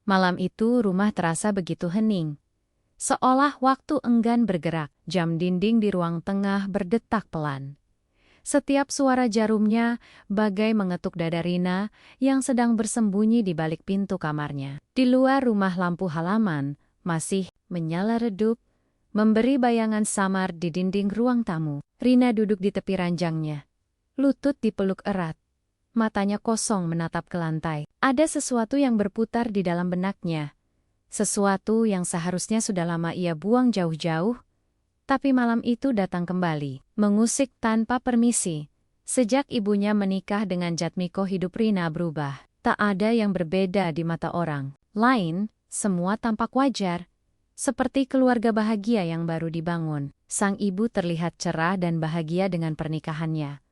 Malam itu rumah terasa begitu hening. Seolah waktu enggan bergerak, jam dinding di ruang tengah berdetak pelan. Setiap suara jarumnya bagai mengetuk dada Rina yang sedang bersembunyi di balik pintu kamarnya. Di luar rumah lampu halaman masih menyala redup, memberi bayangan samar di dinding ruang tamu. Rina duduk di tepi ranjangnya. Lutut dipeluk erat. Matanya kosong menatap ke lantai. Ada sesuatu yang berputar di dalam benaknya. Sesuatu yang seharusnya sudah lama ia buang jauh-jauh, tapi malam itu datang kembali, mengusik tanpa permisi. Sejak ibunya menikah dengan Jatmiko, hidup Rina berubah. Tak ada yang berbeda di mata orang lain, semua tampak wajar. Seperti keluarga bahagia yang baru dibangun. Sang ibu terlihat cerah dan bahagia dengan pernikahannya.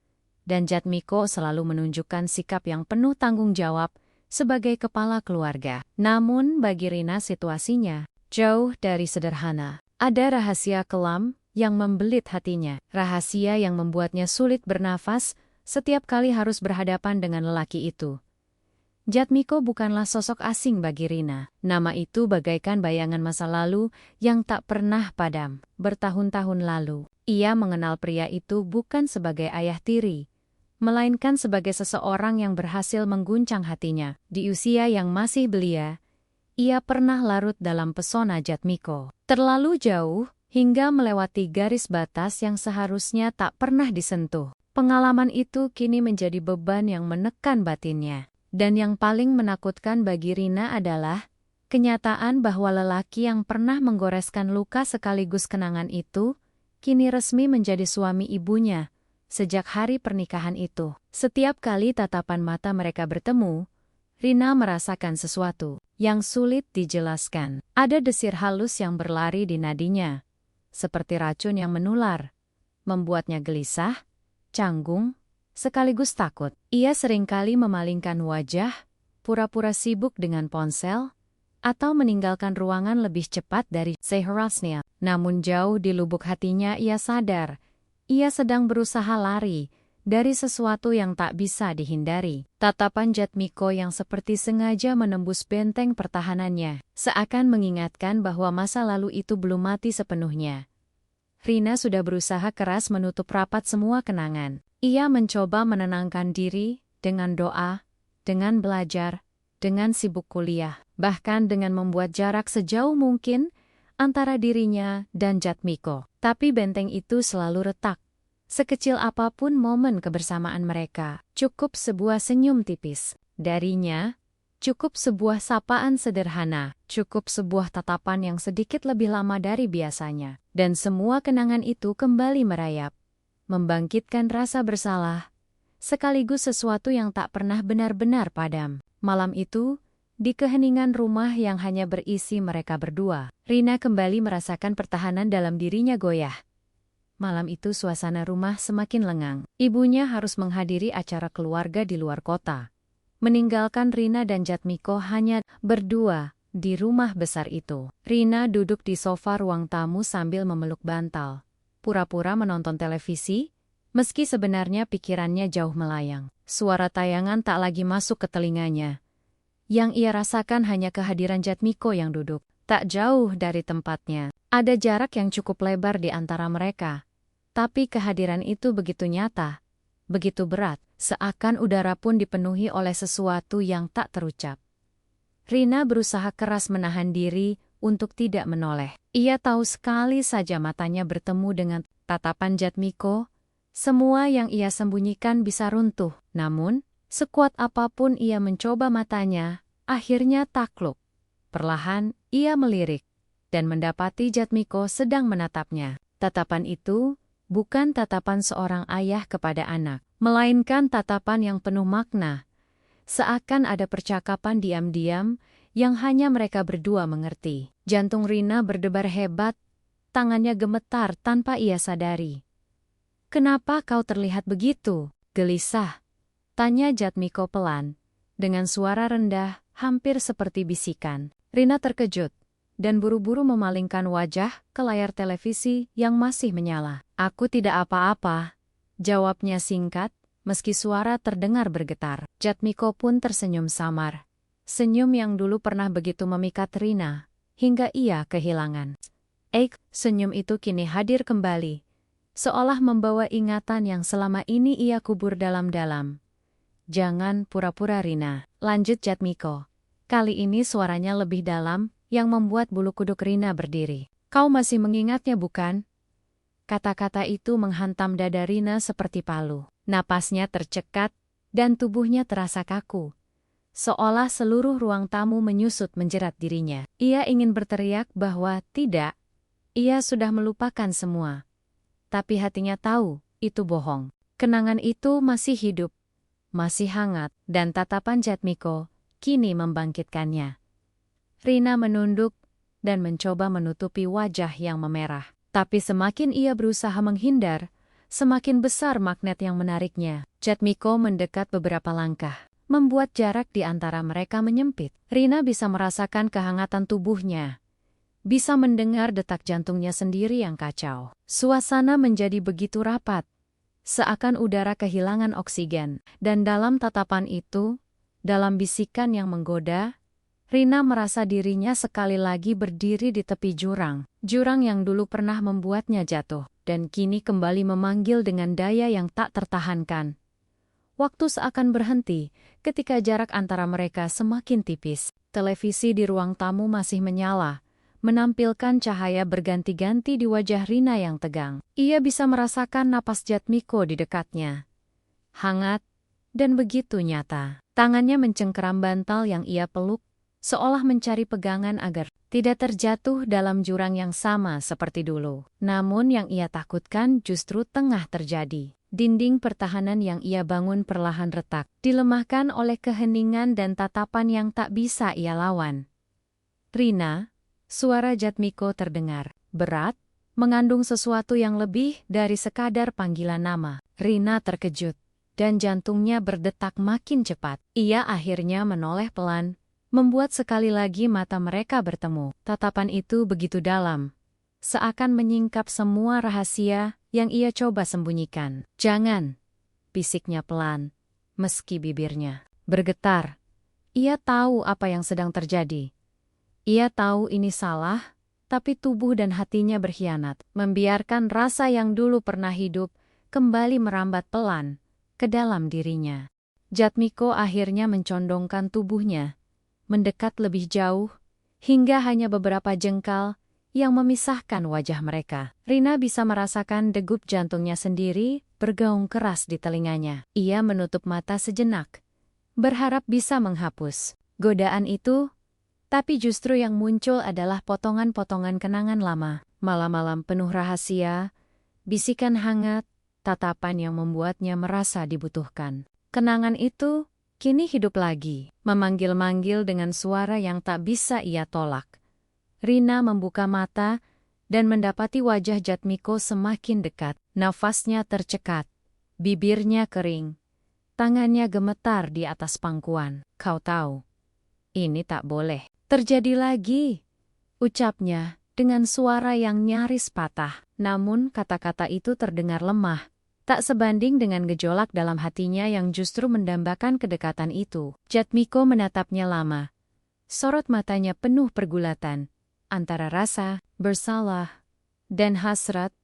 Dan Jatmiko selalu menunjukkan sikap yang penuh tanggung jawab sebagai kepala keluarga. Namun bagi Rina situasinya jauh dari sederhana. Ada rahasia kelam yang membelit hatinya. Rahasia yang membuatnya sulit bernafas setiap kali harus berhadapan dengan lelaki itu. Jatmiko bukanlah sosok asing bagi Rina. Nama itu bagaikan bayangan masa lalu yang tak pernah padam. Bertahun-tahun lalu, ia mengenal pria itu bukan sebagai ayah tiri, melainkan sebagai seseorang yang berhasil mengguncang hatinya. Di usia yang masih belia, ia pernah larut dalam pesona Jatmiko. Terlalu jauh, hingga melewati garis batas yang seharusnya tak pernah disentuh. Pengalaman itu kini menjadi beban yang menekan batinnya. Dan yang paling menakutkan bagi Rina adalah kenyataan bahwa lelaki yang pernah menggoreskan luka sekaligus kenangan itu, kini resmi menjadi suami ibunya. Sejak hari pernikahan itu, setiap kali tatapan mata mereka bertemu, Rina merasakan sesuatu yang sulit dijelaskan. Ada desir halus yang berlari di nadinya, seperti racun yang menular, membuatnya gelisah, canggung, sekaligus takut. Ia seringkali memalingkan wajah, pura-pura sibuk dengan ponsel, atau meninggalkan ruangan lebih cepat dari seharusnya. Namun jauh di lubuk hatinya ia sadar, ia sedang berusaha lari dari sesuatu yang tak bisa dihindari. Tatapan Jatmiko yang seperti sengaja menembus benteng pertahanannya, seakan mengingatkan bahwa masa lalu itu belum mati sepenuhnya. Rina sudah berusaha keras menutup rapat semua kenangan. Ia mencoba menenangkan diri dengan doa, dengan belajar, dengan sibuk kuliah, bahkan dengan membuat jarak sejauh mungkin antara dirinya dan Jatmiko. Tapi benteng itu selalu retak. Sekecil apapun momen kebersamaan mereka, cukup sebuah senyum tipis darinya, cukup sebuah sapaan sederhana, cukup sebuah tatapan yang sedikit lebih lama dari biasanya. Dan semua kenangan itu kembali merayap, membangkitkan rasa bersalah, sekaligus sesuatu yang tak pernah benar-benar padam. Malam itu, di keheningan rumah yang hanya berisi mereka berdua, Rina kembali merasakan pertahanan dalam dirinya goyah. Malam itu suasana rumah semakin lengang. Ibunya harus menghadiri acara keluarga di luar kota, meninggalkan Rina dan Jatmiko hanya berdua di rumah besar itu. Rina duduk di sofa ruang tamu sambil memeluk bantal, pura-pura menonton televisi, meski sebenarnya pikirannya jauh melayang. Suara tayangan tak lagi masuk ke telinganya. Yang ia rasakan hanya kehadiran Jatmiko yang duduk tak jauh dari tempatnya. Ada jarak yang cukup lebar di antara mereka, tapi kehadiran itu begitu nyata, begitu berat, seakan udara pun dipenuhi oleh sesuatu yang tak terucap. Rina berusaha keras menahan diri untuk tidak menoleh. Ia tahu sekali saja matanya bertemu dengan tatapan Jatmiko, semua yang ia sembunyikan bisa runtuh. Namun, sekuat apapun ia mencoba matanya, akhirnya takluk. Perlahan, ia melirik dan mendapati Jatmiko sedang menatapnya. Tatapan itu bukan tatapan seorang ayah kepada anak, melainkan tatapan yang penuh makna. Seakan ada percakapan diam-diam yang hanya mereka berdua mengerti. Jantung Rina berdebar hebat, tangannya gemetar tanpa ia sadari. "Kenapa kau terlihat begitu, gelisah?" tanya Jatmiko pelan, dengan suara rendah, hampir seperti bisikan. Rina terkejut dan buru-buru memalingkan wajah ke layar televisi yang masih menyala. "Aku tidak apa-apa," jawabnya singkat, meski suara terdengar bergetar. Jatmiko pun tersenyum samar. senyum yang dulu pernah begitu memikat Rina, hingga ia kehilangan. Senyum itu kini hadir kembali, seolah membawa ingatan yang selama ini ia kubur dalam-dalam. Jangan pura-pura Rina, lanjut Jatmiko. Kali ini suaranya lebih dalam, yang membuat bulu kuduk Rina berdiri. Kau masih mengingatnya bukan? Kata-kata itu menghantam dada Rina seperti palu. Napasnya tercekat, dan tubuhnya terasa kaku. Seolah seluruh ruang tamu menyusut menjerat dirinya. Ia ingin berteriak bahwa tidak, ia sudah melupakan semua. Tapi hatinya tahu, itu bohong. Kenangan itu masih hidup, masih hangat, dan tatapan Jatmiko kini membangkitkannya. Rina menunduk dan mencoba menutupi wajah yang memerah. Tapi semakin ia berusaha menghindar, semakin besar magnet yang menariknya. Jatmiko mendekat beberapa langkah, membuat jarak di antara mereka menyempit. Rina bisa merasakan kehangatan tubuhnya, bisa mendengar detak jantungnya sendiri yang kacau. Suasana menjadi begitu rapat, seakan udara kehilangan oksigen. Dan dalam tatapan itu, dalam bisikan yang menggoda, Rina merasa dirinya sekali lagi berdiri di tepi jurang. Jurang yang dulu pernah membuatnya jatuh, dan kini kembali memanggil dengan daya yang tak tertahankan. Waktu seakan berhenti ketika jarak antara mereka semakin tipis. Televisi di ruang tamu masih menyala, menampilkan cahaya berganti-ganti di wajah Rina yang tegang. Ia bisa merasakan napas Jatmiko di dekatnya. Hangat dan begitu nyata. Tangannya mencengkeram bantal yang ia peluk, seolah mencari pegangan agar tidak terjatuh dalam jurang yang sama seperti dulu. Namun yang ia takutkan justru tengah terjadi. Dinding pertahanan yang ia bangun perlahan retak, dilemahkan oleh keheningan dan tatapan yang tak bisa ia lawan. Rina, suara Jatmiko terdengar, berat, mengandung sesuatu yang lebih dari sekadar panggilan nama. Rina terkejut, dan jantungnya berdetak makin cepat. Ia akhirnya menoleh pelan, membuat sekali lagi mata mereka bertemu. Tatapan itu begitu dalam, seakan menyingkap semua rahasia yang ia coba sembunyikan. Jangan, bisiknya pelan, meski bibirnya bergetar. Ia tahu apa yang sedang terjadi. Ia tahu ini salah, tapi tubuh dan hatinya berkhianat, membiarkan rasa yang dulu pernah hidup kembali merambat pelan ke dalam dirinya. Jatmiko akhirnya mencondongkan tubuhnya, mendekat lebih jauh, hingga hanya beberapa jengkal yang memisahkan wajah mereka. Rina bisa merasakan degup jantungnya sendiri bergaung keras di telinganya. Ia menutup mata sejenak, berharap bisa menghapus godaan itu, tapi justru yang muncul adalah potongan-potongan kenangan lama. Malam-malam penuh rahasia, bisikan hangat, tatapan yang membuatnya merasa dibutuhkan. Kenangan itu kini hidup lagi, memanggil-manggil dengan suara yang tak bisa ia tolak. Rina membuka mata dan mendapati wajah Jatmiko semakin dekat. Nafasnya tercekat, bibirnya kering, tangannya gemetar di atas pangkuan. Kau tahu, ini tak boleh terjadi lagi, ucapnya dengan suara yang nyaris patah. Namun kata-kata itu terdengar lemah, tak sebanding dengan gejolak dalam hatinya yang justru mendambakan kedekatan itu. Jatmiko menatapnya lama. Sorot matanya penuh pergulatan, antara rasa, bersalah, dan hasrat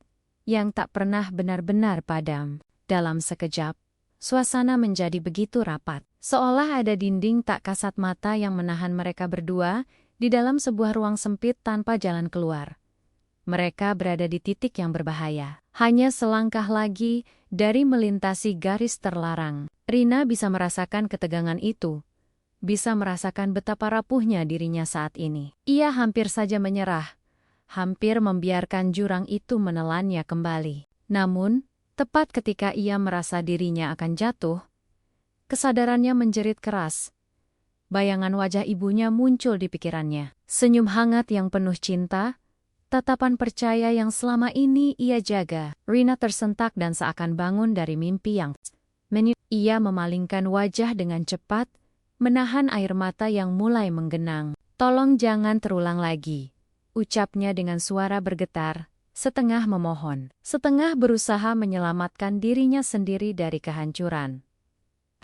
yang tak pernah benar-benar padam. Dalam sekejap, suasana menjadi begitu rapat, seolah ada dinding tak kasat mata yang menahan mereka berdua di dalam sebuah ruang sempit tanpa jalan keluar. Mereka berada di titik yang berbahaya. Hanya selangkah lagi dari melintasi garis terlarang. Rina bisa merasakan ketegangan itu. Bisa merasakan betapa rapuhnya dirinya saat ini. Ia hampir saja menyerah. Hampir membiarkan jurang itu menelannya kembali. Namun, tepat ketika ia merasa dirinya akan jatuh, kesadarannya menjerit keras. Bayangan wajah ibunya muncul di pikirannya. Senyum hangat yang penuh cinta, tatapan percaya yang selama ini ia jaga. Rina tersentak dan seakan bangun dari mimpi yang ia memalingkan wajah dengan cepat, menahan air mata yang mulai menggenang. Tolong jangan terulang lagi, ucapnya dengan suara bergetar, setengah memohon, setengah berusaha menyelamatkan dirinya sendiri dari kehancuran.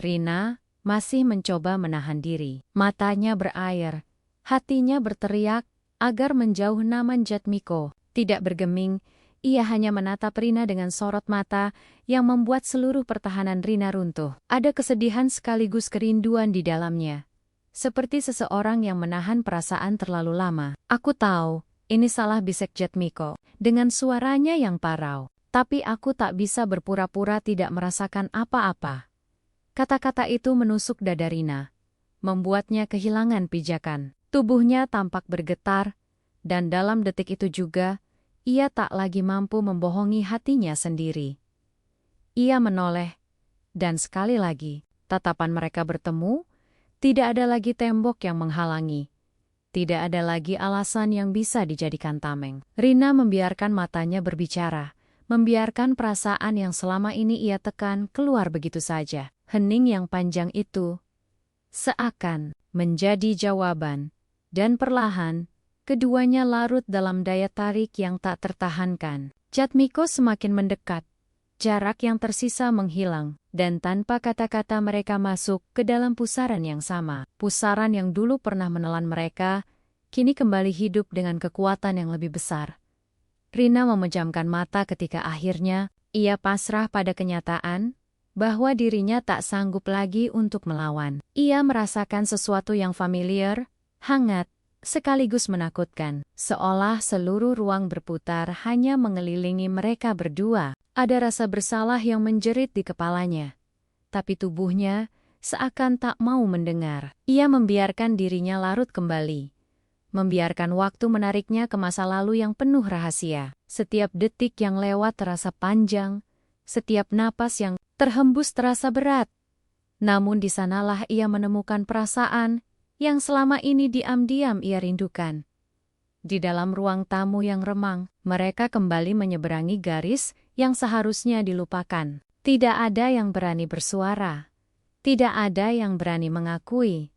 Rina, masih mencoba menahan diri. Matanya berair, hatinya berteriak agar menjauh namun Jatmiko tidak bergeming. Ia hanya menatap Rina dengan sorot mata yang membuat seluruh pertahanan Rina runtuh. Ada kesedihan sekaligus kerinduan di dalamnya. Seperti seseorang yang menahan perasaan terlalu lama. "Aku tahu, ini salah," bisik Jatmiko dengan suaranya yang parau. "Tapi aku tak bisa berpura-pura tidak merasakan apa-apa." Kata-kata itu menusuk dada Rina, membuatnya kehilangan pijakan. Tubuhnya tampak bergetar, dan dalam detik itu juga, ia tak lagi mampu membohongi hatinya sendiri. Ia menoleh, dan sekali lagi, tatapan mereka bertemu. Tidak ada lagi tembok yang menghalangi. Tidak ada lagi alasan yang bisa dijadikan tameng. Rina membiarkan matanya berbicara, membiarkan perasaan yang selama ini ia tekan keluar begitu saja. Hening yang panjang itu seakan menjadi jawaban, dan perlahan, keduanya larut dalam daya tarik yang tak tertahankan. Jatmiko semakin mendekat. Jarak yang tersisa menghilang, dan tanpa kata-kata mereka masuk ke dalam pusaran yang sama. Pusaran yang dulu pernah menelan mereka, kini kembali hidup dengan kekuatan yang lebih besar. Rina memejamkan mata ketika akhirnya ia pasrah pada kenyataan bahwa dirinya tak sanggup lagi untuk melawan. Ia merasakan sesuatu yang familiar, hangat, sekaligus menakutkan. Seolah seluruh ruang berputar hanya mengelilingi mereka berdua. Ada rasa bersalah yang menjerit di kepalanya. Tapi tubuhnya seakan tak mau mendengar. Ia membiarkan dirinya larut kembali. Membiarkan waktu menariknya ke masa lalu yang penuh rahasia. Setiap detik yang lewat terasa panjang. Setiap napas yang terhembus terasa berat. Namun di sanalah ia menemukan perasaan yang selama ini diam-diam ia rindukan. Di dalam ruang tamu yang remang, mereka kembali menyeberangi garis yang seharusnya dilupakan. Tidak ada yang berani bersuara. Tidak ada yang berani mengakui.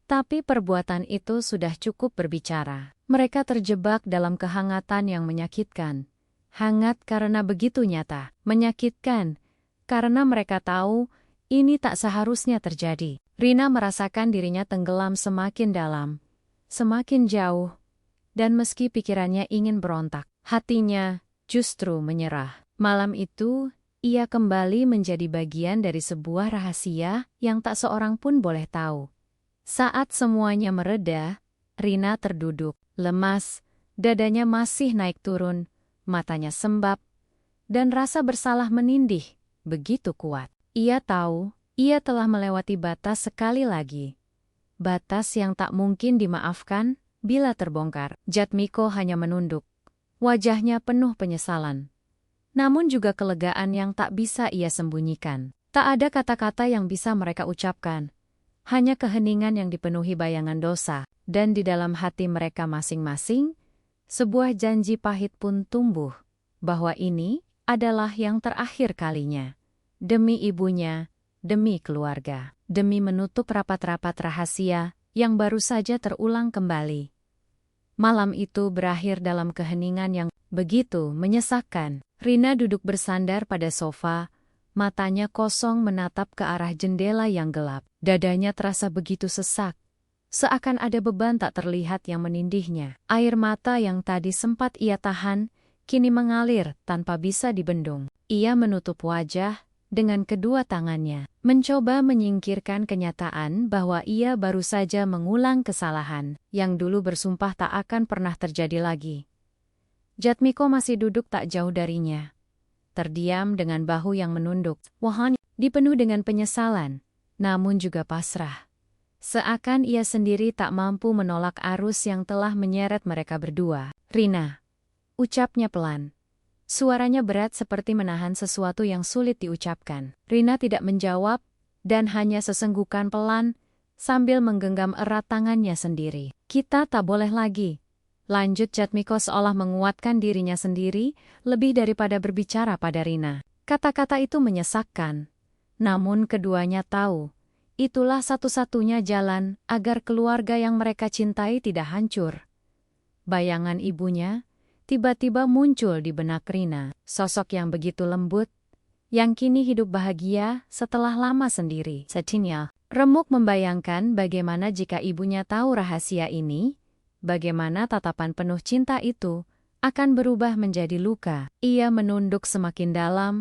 Tapi perbuatan itu sudah cukup berbicara. Mereka terjebak dalam kehangatan yang menyakitkan. Hangat karena begitu nyata. Menyakitkan karena mereka tahu ini tak seharusnya terjadi. Rina merasakan dirinya tenggelam semakin dalam, semakin jauh. Dan meski pikirannya ingin berontak, hatinya justru menyerah. Malam itu, ia kembali menjadi bagian dari sebuah rahasia yang tak seorang pun boleh tahu. Saat semuanya mereda, Rina terduduk, lemas, dadanya masih naik turun, matanya sembab, dan rasa bersalah menindih begitu kuat. Ia tahu, ia telah melewati batas sekali lagi. Batas yang tak mungkin dimaafkan bila terbongkar. Jatmiko hanya menunduk. Wajahnya penuh penyesalan. Namun juga kelegaan yang tak bisa ia sembunyikan. Tak ada kata-kata yang bisa mereka ucapkan. Hanya keheningan yang dipenuhi bayangan dosa. Dan di dalam hati mereka masing-masing, sebuah janji pahit pun tumbuh. Bahwa ini adalah yang terakhir kalinya. Demi ibunya, demi keluarga. Demi menutup rapat-rapat rahasia yang baru saja terulang kembali. Malam itu berakhir dalam keheningan yang begitu menyesakkan. Rina duduk bersandar pada sofa, matanya kosong menatap ke arah jendela yang gelap. Dadanya terasa begitu sesak. Seakan ada beban tak terlihat yang menindihnya. Air mata yang tadi sempat ia tahan, kini mengalir tanpa bisa dibendung. Ia menutup wajah dengan kedua tangannya, mencoba menyingkirkan kenyataan bahwa ia baru saja mengulang kesalahan yang dulu bersumpah tak akan pernah terjadi lagi. Jatmiko masih duduk tak jauh darinya, terdiam dengan bahu yang menunduk. Wajahnya dipenuh dengan penyesalan, namun juga pasrah. Seakan ia sendiri tak mampu menolak arus yang telah menyeret mereka berdua. "Rina," ucapnya pelan. Suaranya berat seperti menahan sesuatu yang sulit diucapkan. Rina tidak menjawab, dan hanya sesenggukan pelan, sambil menggenggam erat tangannya sendiri. "Kita tak boleh lagi," lanjut Jatmiko seolah menguatkan dirinya sendiri, lebih daripada berbicara pada Rina. Kata-kata itu menyesakkan. Namun keduanya tahu, itulah satu-satunya jalan agar keluarga yang mereka cintai tidak hancur. Bayangan ibunya tiba-tiba muncul di benak Rina, sosok yang begitu lembut, yang kini hidup bahagia setelah lama sendiri. Setinya, Remuk membayangkan bagaimana jika ibunya tahu rahasia ini, bagaimana tatapan penuh cinta itu akan berubah menjadi luka. Ia menunduk semakin dalam,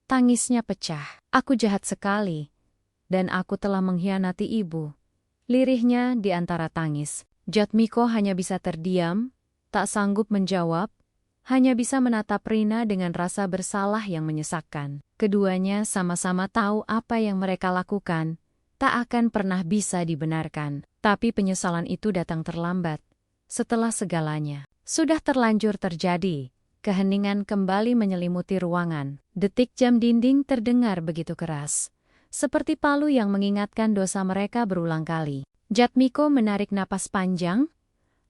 tangisnya pecah. Aku jahat sekali, dan aku telah mengkhianati ibu. Lirihnya di antara tangis. Jatmiko hanya bisa terdiam, tak sanggup menjawab, hanya bisa menatap Rina dengan rasa bersalah yang menyesakkan. Keduanya sama-sama tahu apa yang mereka lakukan tak akan pernah bisa dibenarkan. Tapi penyesalan itu datang terlambat. Setelah segalanya sudah terlanjur terjadi, keheningan kembali menyelimuti ruangan. Detik jam dinding terdengar begitu keras, seperti palu yang mengingatkan dosa mereka berulang kali. Jatmiko menarik napas panjang,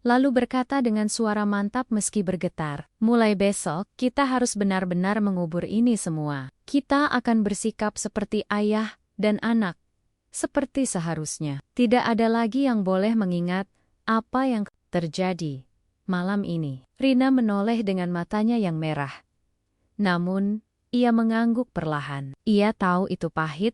lalu berkata dengan suara mantap meski bergetar, "Mulai besok, kita harus benar-benar mengubur ini semua. Kita akan bersikap seperti ayah dan anak. Seperti seharusnya. Tidak ada lagi yang boleh mengingat apa yang terjadi malam ini." Rina menoleh dengan matanya yang merah. Namun, ia mengangguk perlahan. Ia tahu itu pahit.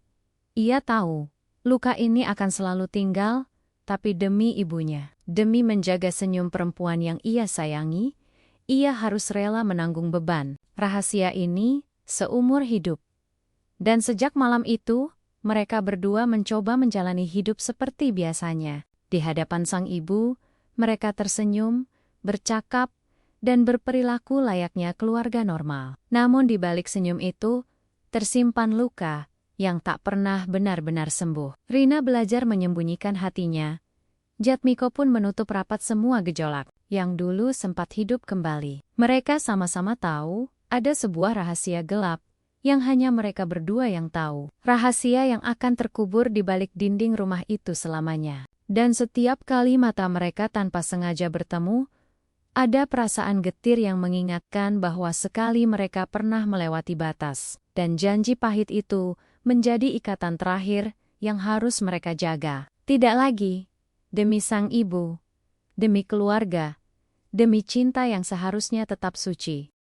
Ia tahu, luka ini akan selalu tinggal, tapi demi ibunya, demi menjaga senyum perempuan yang ia sayangi, ia harus rela menanggung beban rahasia ini seumur hidup. Dan sejak malam itu, mereka berdua mencoba menjalani hidup seperti biasanya. Di hadapan sang ibu, mereka tersenyum, bercakap, dan berperilaku layaknya keluarga normal. Namun di balik senyum itu, tersimpan luka yang tak pernah benar-benar sembuh. Rina belajar menyembunyikan hatinya. Jatmiko pun menutup rapat semua gejolak yang dulu sempat hidup kembali. Mereka sama-sama tahu ada sebuah rahasia gelap yang hanya mereka berdua yang tahu. Rahasia yang akan terkubur di balik dinding rumah itu selamanya. Dan setiap kali mata mereka tanpa sengaja bertemu, ada perasaan getir yang mengingatkan bahwa sekali mereka pernah melewati batas. Dan janji pahit itu menjadi ikatan terakhir yang harus mereka jaga. Tidak lagi, demi sang ibu, demi keluarga, demi cinta yang seharusnya tetap suci.